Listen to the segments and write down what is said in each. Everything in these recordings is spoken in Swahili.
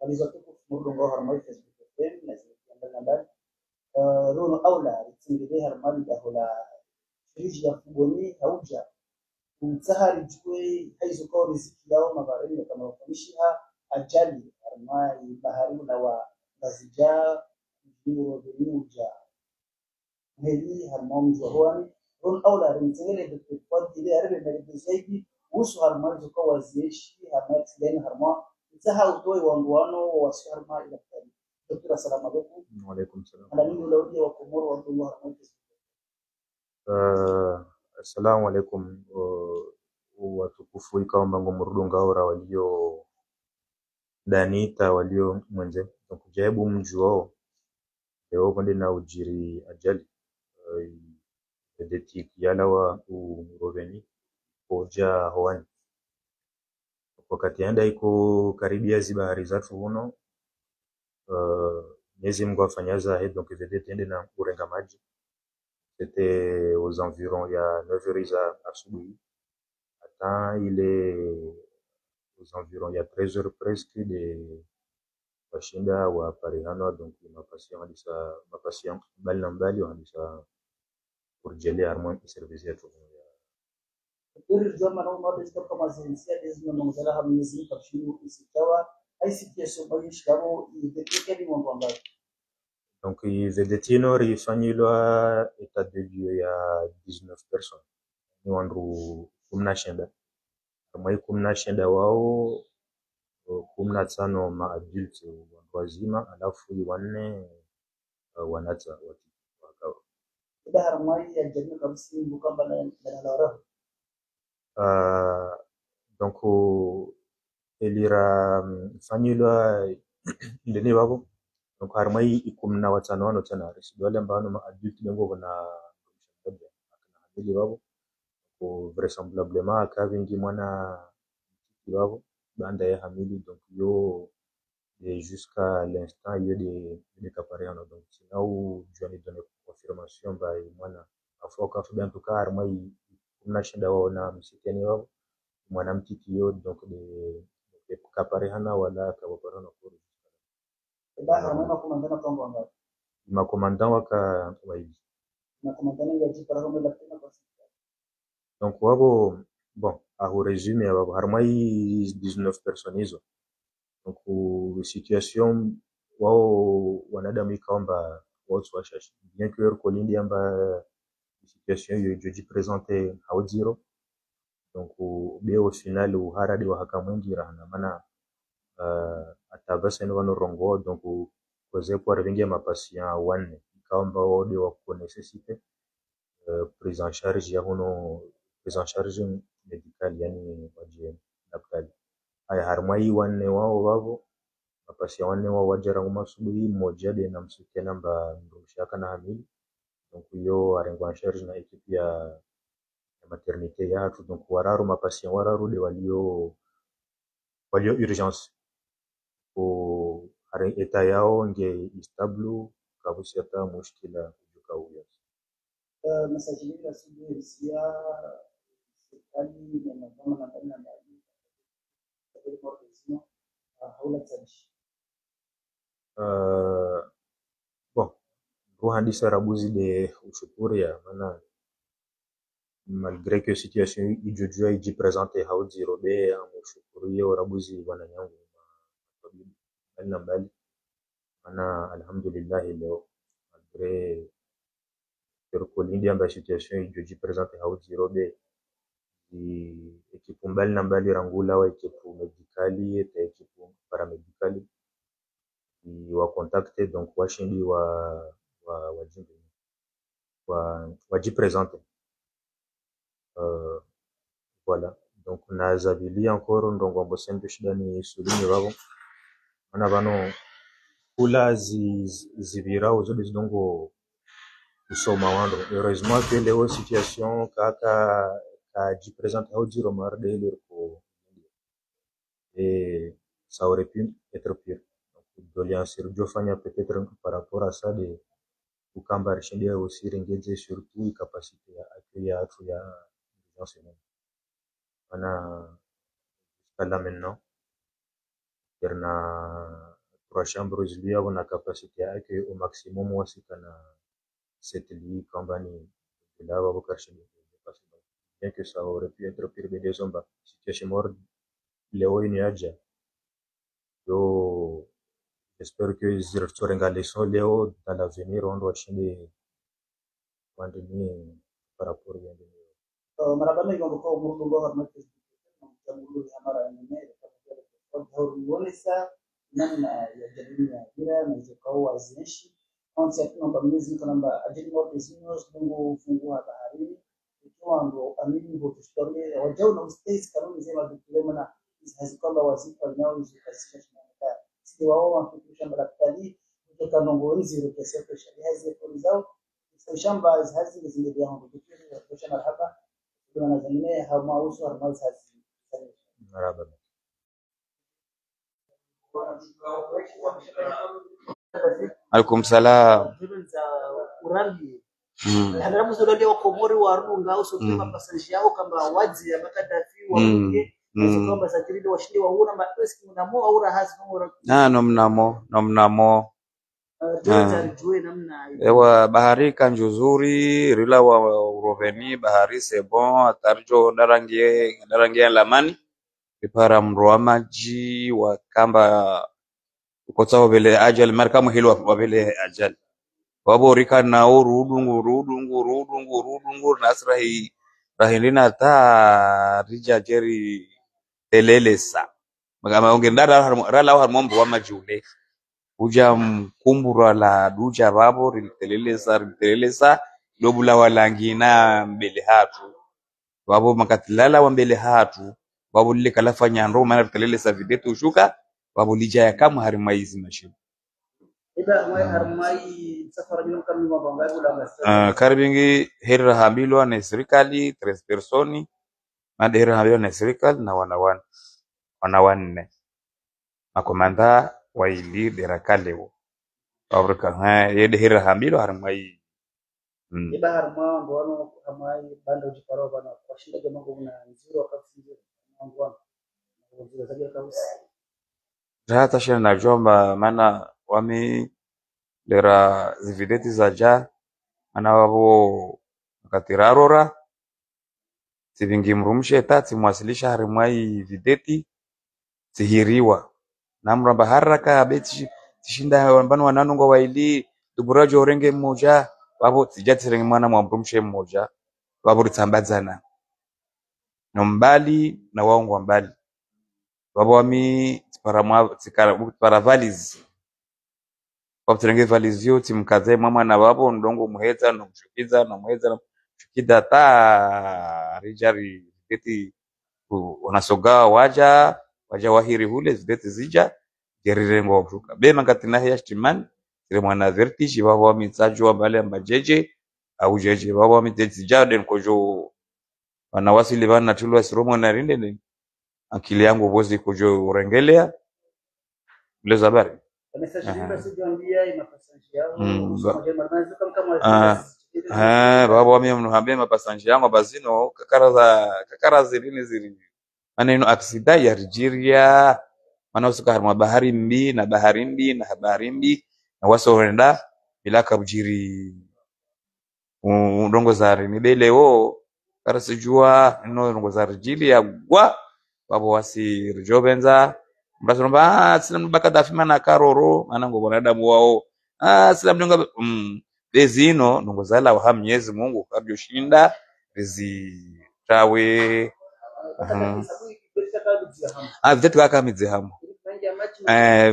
alizatuku murdungo harmai Facebook FM na zikiandana ndani rono aula itsingide harmali da hola friji ya fugoni hauja msahari jwe haizo kwa riziki yao mabarini kama wakumishiha ajali harmai bahari na wa bazija jiro dunuja heli harmai mjwahwani rono aula rimtengele dukwa ile arbe na zaidi usu harmai zo kwa wazishi harmai tsideni harmai zaha utoi wanguano wa sharma ila tani. Doktor, assalamu alaikum. Wa alaikum salam. Ala nini ulaudi wa Komoro wa Abdullah Rahmati. Assalamu alaikum watukufu ikaomba ngomurudunga ora walio danita walio mwenze kujaibu mji wao leo pande na ujiri ajali dedeti yala wa uroveni koja hawani wakati anda iko karibia zibahari zatu huno Mwenyezi Mungu afanyaza head donc vedete ende na kurenga maji. C'était aux environs il y a 9h asubuhi. Hata ile aux environs il y a 13h presque de washinda wa parihano donc mapatient mbali na mbali wanisa kurjelea harmon service yetu. Doktor, jama na umma da kama zinsiya da izinin manzala har ne zin tafshiru isitawa ICT so bayin shikaro da kike ni mun bamba. Donc vedete no rifanyilwa état de lieu ya 19 personnes. Ni wandu kumnashinda. Kama kumnashinda wao 15 maadulte watu wazima alafu wanne wanata wakawa Ida harmai ya jannu kamsi mukamba na lara. Donc elira fanyilwa ndene wabo donc harmai ikumna watano wano tena residu wale ambao ma adulte bengo na akana hili wabo ko vraisemblablement akavingi mwana wabo banda ya hamili donc yo et jusqu'à l'instant il y a des caparés donc sinon je vais donner confirmation by mwana afoka en tout cas harmai kumnashinda wao na msikeni wao mwanamtiki yo donc de caparés hana wala kawaparana kwa Ida harmai makomandana kwa bamba. makomandant waka waidi Makomandana ya jipara kama la tena kwa sita. donc wabo bon a résumé wabo harmai 19 personnes hizo donc situation wao wanadamu ikaomba watu washashi bien que leur kolindi amba situation hiyo joji présenter haudiro donc be au final uharadi wa hakamwengi rahana mana atabasa ni wano rongo donc koze kwa vingi mapatient wanne ikaomba wode wa ko nécessité prise en charge ya huno prise en charge médicale yani waje daktari haya harmai wanne wao wavo mapatient wanne wao wajara umasubuhi mmoja de na msuke namba mrushaka na hamili donc yo arengo en charge na equipe ya maternité yatu donc wararu mapatient wararu de walio urgence ko are eta yao nge stable kabusi hata mushkila kujuka huyo Masajili la subuhi sia serikali na kama na ndani na haula tsaji. bon ruhandisa rabuzi de ushukuri ya maana malgré que situation ijojua iji présente hauzi robe ushukuru yo rabuzi bwana yangu na mbali maana alhamdulillah leo malgré que l'India amba situation ijoji présente hauzi robe ekipu mbali na mbali rangula wa ekipu medicali eta ekipu paramedicali wa contacter donc washindi wa jimbe waji présenter voilà donc na zabili encore ndongo mbosendo shida ni sulini wabo mana bano kula zibirao zote zidongo usoma wando heureusement que leo situation kaka ji présente au dire marde ile ko et ça aurait pu être pire donc doléance fanya peut-être par rapport à ça de ukamba rishindia aussi rengeje surtout capacité ya accueil ya watu ya urgence humaine ana jusqu'à là maintenant terna 3 chambres lia na capacité yake au maximum wasika na 7 lits kwamba ni là wao karshe bien que ça aurait pu être pire de deux hommes situation mort leo ni aja yo j'espère que zirturenga leçon leo dans l'avenir on doit changer pandemie par rapport à maraba mengi kwa murudu ngo harma jamhuri ya mara nyingine kwa kuonesa namna ya jamii ya bila na zikao wazishi kwanza tunaomba Mwenyezi Mungu kwamba ajili wa business Mungu fungua bahari ikiwa ndo amini ndio tustorie wajao na ustays kanuni zema dukilema na hizi kwamba wazifa nao zikasisha tunataka si wao wafikisha madaktari kutoka nongozi ile kesi ya sheria hizi zao shamba hizi zingine hapo kwa marhaba kuna zingine hawausu harmausa maraba Alaikum salam. Hadara muzulali wa Komori wa Runga au sote kwa passage yao kama wazi ya makadafi wa Runge kwamba sajili washindi wa una mapeski mnamo au rahasi Nomnamo ewa bahari kanju zuri rila wa uroveni bahari sebon atarjo darangie lamani ipara mroa maji wa kamba ukotao vile ajali markamu hilo wa vile ajali wabo rika na rudungu nasrahi rahilina ta rija jeri telelesa magama ongendara rala harmombo wa majule uja mkumbura la duja babo telelesa dobula walangina mbele hatu babo makatilala wa mbele hatu babo lile kalafanya ndo maana telelesa videtu ushuka babo lija ya kama harimaizi mashini ida mai harmai safari minum kami mabanga ula karibingi hera hambilwa na serikali 3 personi na hera hambilwa na serikali na wanawanne makomanda wa ili derakalewo abrika yede hera hambilwa harmai ida harma ngono harmai bando jiparo bana washinda jamaa kuna nzuri wakati nzuri ngwana nzuri zaje kabisa hata shina najomba maana wami lera zivideti zaja ana wabo katirarora sivingi mrumshe tati mwasilisha harimai videti sihiriwa namra baharaka beti tishinda mbano wananungo waili duburajo orenge mmoja wabo tijati serenge mwana mwamrumshe mmoja wabo ritambazana nombali na waongo mbali wabo wami para valizi waterenge valizio timkaze mama na babo ndongo muheza no mchukiza no muheza no chukida ta rijari beti unasoga waja wahiri hule zideti zija gerirengo kuruka bema katina ya shtiman ile mwana vertige babo mitsajo bale ambajeje au jeje babo mitezi jaden kojo wanawasili bana tulwa siromo na rinde ni akili yangu bozi kojo urengelea ile zabari baba wami mnuhambe mapasanji yangu bazino kakara zilini zili maneno aksida ya Nigeria maana usuka harma bahari mbi na habari mbi na waso wenda bila kabujiri ndongo zari mibele wo karasijua ndongo zari jili ya gwa babo wasi rijobenza mbasomba silam bakadafi mana karoro maana ngo wanadamu wao silam ndonga bezino ndongo zala wa Mwenyezi Mungu kabyo shinda rizi tawe videti kaka mizehamu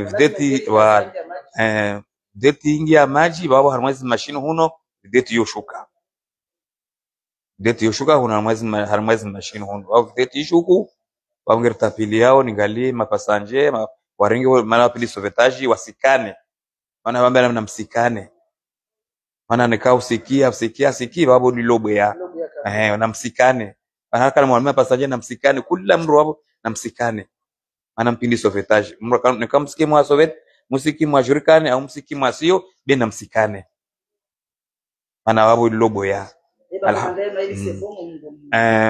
videti wa videti ingia maji babo harmwezi mashine huno videti yoshuka huno harmwezi mashine huno au videti yoshuku waongerta pili yao ningali mapasanje waringi maana pili sovetaji wasikane maana bamba na msikane maana nikao usikia babo lilobe ya na msikane maana kama mwanaume pasanje na msikane kila mtu wao na msikane maana mpindi sovetaji nikamsikie mwa sovet musiki mwa jurikane au musiki mwa sio bena msikane maana babo lilobe ya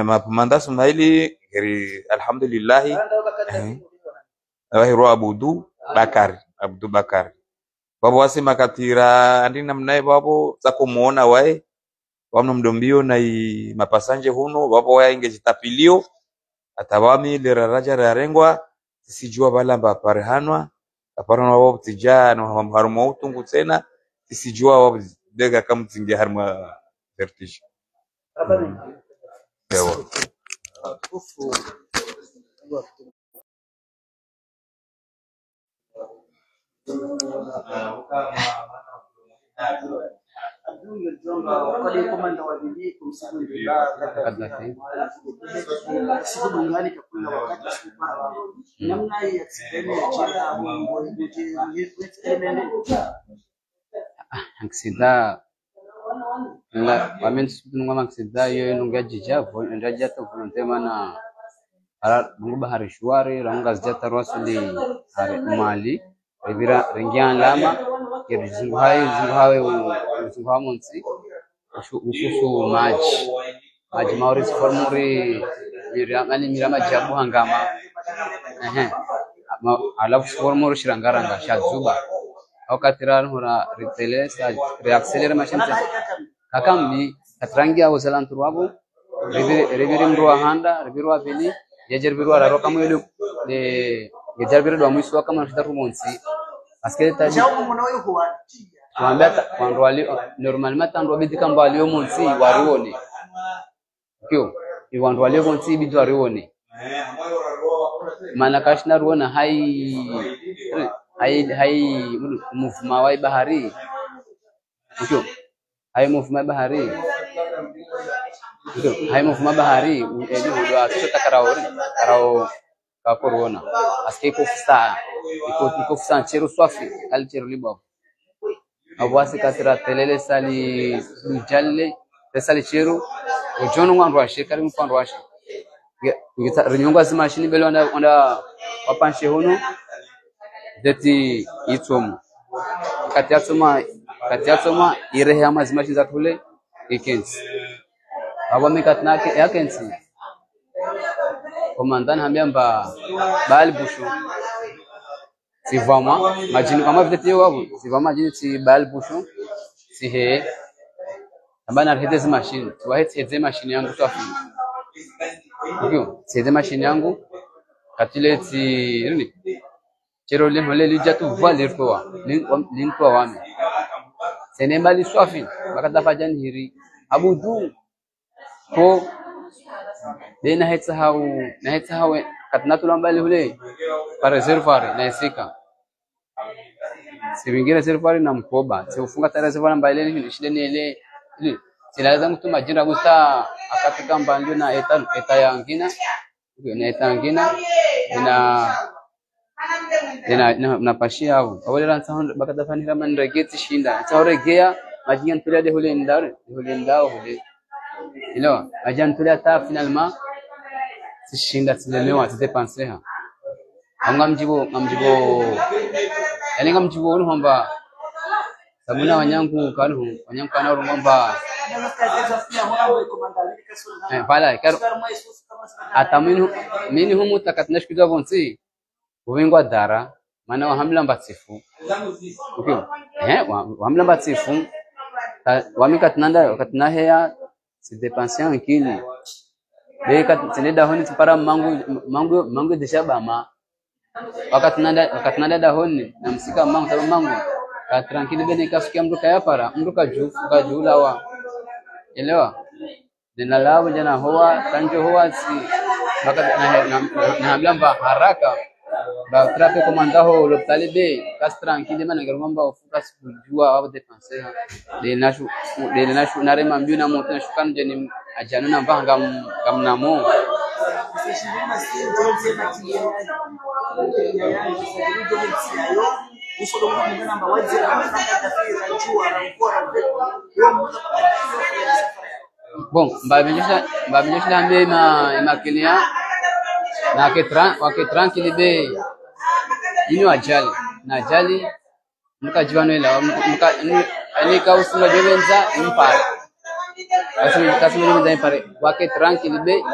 mapamanda sumaili geri alhamdulillah wahiru abudu bakari Abdubakar babo wasema katira andi namnaye babo za kumuona wae wamno mdombio na mapasanje huno babo wae ingejitapilio atawami liraraja rarengwa sisijua balamba parhanwa aparana wao tijana haruma utungu tena sisijua wao dega kama tingia haruma vertige yawa Kali komanda wa bibi kumsifu Kadhafi siku duniani kakuna wakati siku para namna hii ya sipeni ya chela Mungu aksida la wamen sununga maksida yo nunga jijavo ndaja to volonte mana ara mungu bahari shwari ranga zijata rasuli hari mali ribira rengian lama yerzungu hawe monsi ususu maji maurice formuri mirama jabu hangama alafu formuri shirangaranga shazuba wakatiran hura riteles reaccelera machine kakambi katrangia wasalan turwabo ribiri mruwa handa ribirwa bili yejerbirwa raro kama ile yejerbirwa do mwisho kama shitaru monsi askele taji tuambia kwando wali normalement tando bidi kamba walio monsi warione kio iwando walio monsi bidi warione maana kashna ruona hai mufuma wa bahari kio hai mufuma bahari kio hai mufuma bahari eli ndo atota karao ka corona aske ko fusta chero swafi al chero libo abwasi katira telele sali jalle sali chero ojono ngwandu ashe kari mfando ashe ngita rinyonga zima shini belo onda wapanshe hono deti itomu kati atoma irehe ama zima shinza tule ikensi aba mikatnake yakensi komandani hambia bali bushu sivama majini kama vile tio wabo sivama majini si bali bushu si he ambana hete machine tuwahete machine yangu safi ndio seze machine yangu katile ti nini chero le hole lijatu valer toa lintoa wame senemba li safi bakata fajani hiri abudu ko dena hetsa hau katna tulambali hule para reservoir na isika sibingira reservoir na mkoba ufunga tare reservoir mbali ile shida ni ile silaza mtu majira gusta akatika mbanjo na eta yangina na eta yangina na pashia hapo wale ran sound bakata fani kama ndregeti shinda tauregea majian tulia de hule ndao hule ilo ajan tulia ta finalement sishinda tilelewa titepanseha ngamjibo yani ngamjibo unomba sabuna wanyangu kana urumba pala karo ataminu mini humu takatnash kidwa bonsi ubingwa dara maana wahamla mbatifu ukio wahamla mbatifu wamikatnanda katnahea si dépenser kili beka tineda honi para mangu deshabama wakatnanda dahoni na msika mangu sababu mangu ka tranquille bene kasikia mtu kaya para mtu kajula wa elewa dena lao jana hoa kanjo hoa si baka na mlamba haraka ba trape komanda ho lopitali be kas tranquille mana garumba ufuka kujua au dépenser de nashu nare mambiu na moto na shukan jeni ajanu na mbanga gamnamo bon mbabijisha ambe imakilia na tranquille be ino ajali mkajiwano ila ani kausunga jovenza impare kasumi jovenza impare wake tranquille be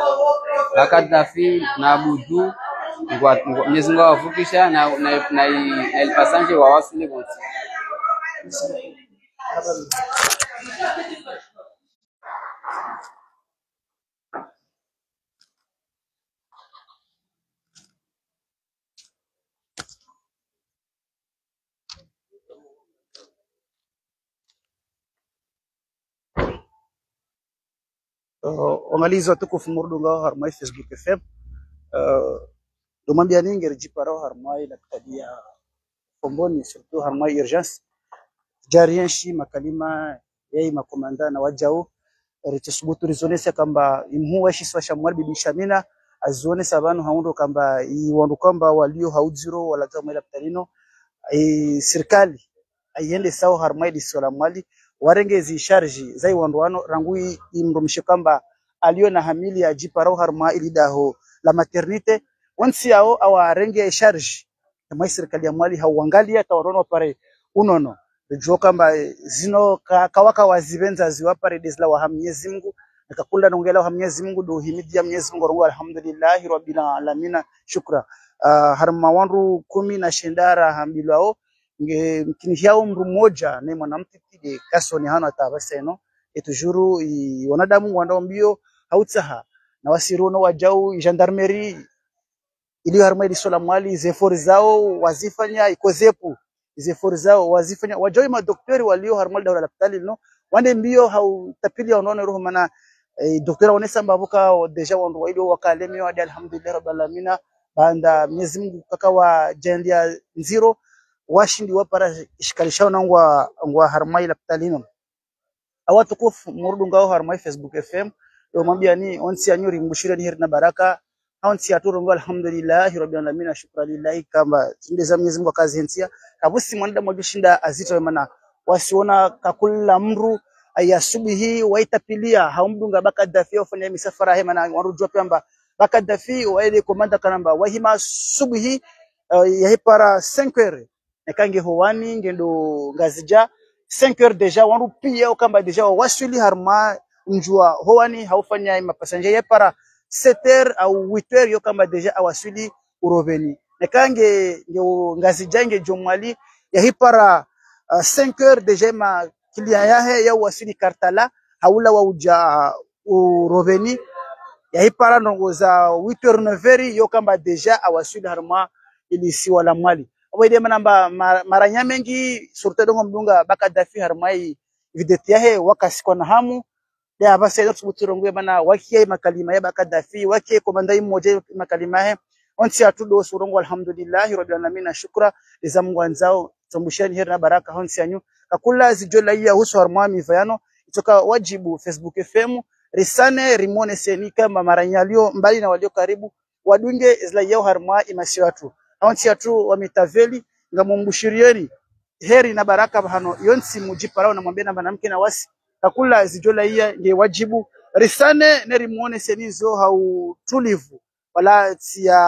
wakadafi na budu Mwenyezi Mungu awavukisha na ilipasanje wawasili wote. Wangalizi watukufu murdunga harmai Facebook FM domambia ninge rejiparo harmai la kitadia komboni surtout harmai urgence jarienshi makalima yai makomanda na wajao ritusubutu rizonesa kamba imhu washi swasha mwali bibi Shamina azione sabanu haundo kamba iwandu kamba walio haudziro wala kama ila ptalino serikali aiende sawa harmai disola mwali warenge zi charge zai wanduano rangui imrumshe kamba alio na hamili ya jiparo harma ilidaho la maternite onsi yao awarenge charge kama serikali ya mwali hauangalia tawarono pare unono jo kamba zino kawaka wazibenza ziwapare desla wa Mwenyezi Mungu nakakula nongela wa Mwenyezi Mungu do himidia Mwenyezi Mungu rongo alhamdulillah rabbil alamin shukra harma wandu 10 na shendara hambilwao nge mkini yao mru moja ne mwanamke tide kasoni hano atabaseno etujuru wanadamu wandao mbio hautsaha na wasirono wajau gendarmerie ili harma sola mwali zefori zao wazifanya ikozepu zefori zao wazifanya wajau madoktori walio harma daula hospitali no wande mbio hautapili wanaona roho mana doktora wanesa mbabuka deja wandu wailo wakalemi wa alhamdulillah rabbil alamin banda Mwenyezi Mungu kakawa jendia nziro washindi wapara ishkalishao ngwa harmai la ptalino awatukufu murdunga harmai Facebook FM yo mambia ni onsi anyuri mbushira ni herna baraka onsi aturongo alhamdulillah rabbil alamin shukran lillahi kamba ndeza Mwenyezi Mungu kazi hensia kabusi mwanda mojishinda azito mana wasiona kakula mru ayasubihi waitapilia haumdunga bakadafi ofanya misafara hema na warujua pamba bakadafi waile komanda kanamba wahima subihi yahipara 5h nekange howani ngendo ngazija 5h deja wandu pia kamba deja waswili harma njua howani haufanya mapasanja yapara 7h au 8h yo kamba deja awaswili uroveni nekange ngazija nge jomwali yahipara 5h deja ma kilia yahe ya waswili kartala haula wa uja uroveni yahipara nongoza 8h 9h yo kamba deja awaswili harma ilisi wala mwali wede manamba maranya mengi surte dongo mdunga bakadafi harmai videti yahe wakasikona hamu ya abase tsubutirongwe bana wakiye makalima ya bakadafi wakiye komanda mmoja makalima he onsi atudo surongo alhamdulillah rabbil alamin shukra lizamu wanzao tumbushani herna baraka onsi anyu kakula zijola ya husu harmami vayano itoka wajibu Facebook FM risane rimone seni kama maranyalio mbali na walio karibu wadunge zla yao harma imasi watu awanti atu wamitaveli ngamumbushirieni heri na baraka hano yonsi mujiparao na mwambie na mwanamke na wasi kakula zijola iya nge wajibu risane neri muone senizo hau tulivu wala tia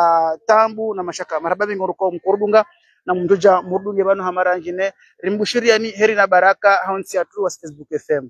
tambu na mashaka marababi ngoruko mkurudunga na mndoja murdunge bano hamara ngine rimbushirieni heri na baraka haonsi atu wa Facebook FM